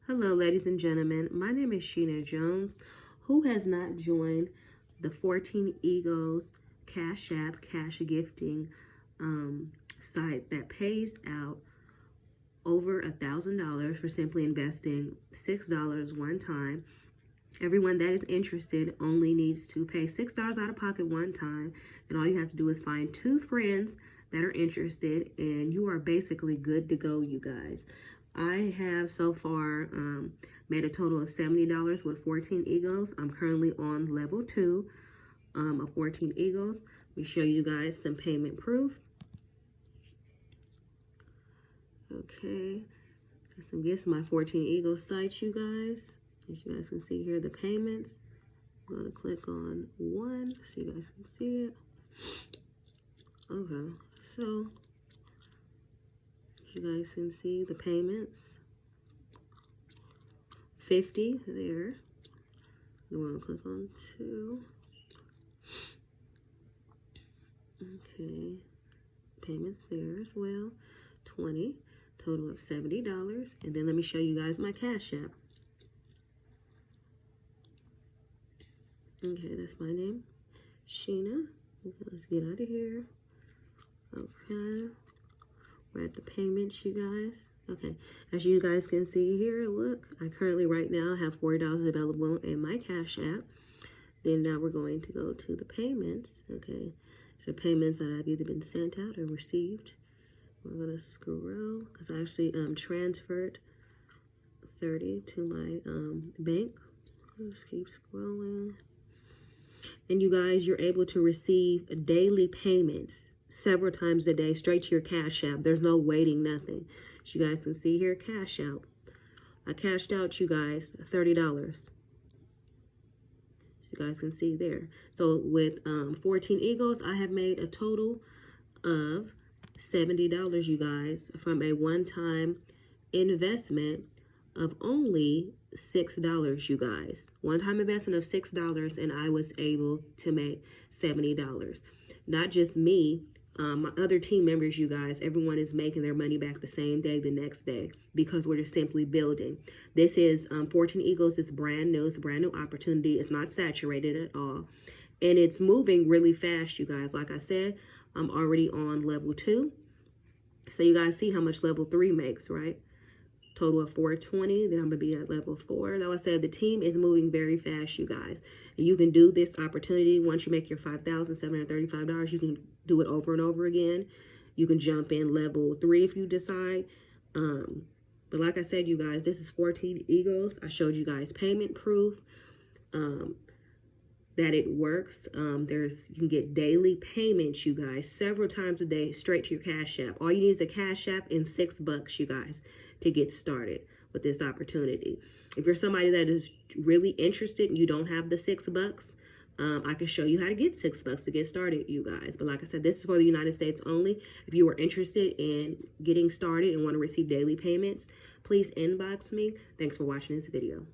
Hello, ladies and gentlemen. My name is Sheena Jones. Who has not joined the 14 Egos Cash App cash gifting site that pays out over $1,000 for simply investing $6 one time? Everyone that is interested only needs to pay $6 out of pocket one time, and all you have to do is find 2 friends that are interested, and you are basically good to go, you guys. I have so far made a total of $70 with 14 Egos. I'm currently on level 2 of 14 Egos. Let me show you guys some payment proof. Okay, got some gifts, my 14 Egos site, you guys. As you guys can see here, the payments. I'm going to click on one so you guys can see it. Okay, so you guys can see the payments. 50 there. You want to click on 2. Okay, payments there as well. 20, total of $70. And then let me show you guys my Cash App. Okay, that's my name, Sheena. Okay, let's get out of here. Okay, we're at the payments, you guys. Okay, as you guys can see here, look, I currently right now have $40 available in my Cash App. Then now we're going to go to the payments. Okay, so payments that have either been sent out or received. We're gonna scroll because I actually transferred 30 to my bank. Let's keep scrolling. And you guys, you're able to receive daily payments several times a day straight to your Cash App. There's no waiting, nothing. As you guys can see here, cash out. I cashed out, you guys, $30. So you guys can see there. So with 14 Egos, I have made a total of $70, you guys, from a one-time investment of only $6, you guys. One-time investment of $6, and I was able to make $70. Not just me, my other team members, you guys, everyone is making their money back the same day, the next day, because we're just simply building. This is 14 Egos. It's brand new. It's a brand new opportunity. It's not saturated at all. And it's moving really fast, you guys. Like I said, I'm already on level 2. So you guys see how much level 3 makes, right? Total of 420. Then I'm going to be at level 4. Like I said, the team is moving very fast, you guys. And you can do this opportunity. Once you make your $5,735, you can do it over and over again. You can jump in level 3 if you decide. But like I said, you guys, this is 14 Egos. I showed you guys payment proof. That it works. You can get daily payments, you guys, several times a day straight to your Cash App. All you need is a Cash App and $6, you guys, to get started with this opportunity. If you're somebody that is really interested and you don't have the $6, I can show you how to get $6 to get started, you guys. But like I said, this is for the United States only. If you are interested in getting started and want to receive daily payments, please inbox me. Thanks for watching this video.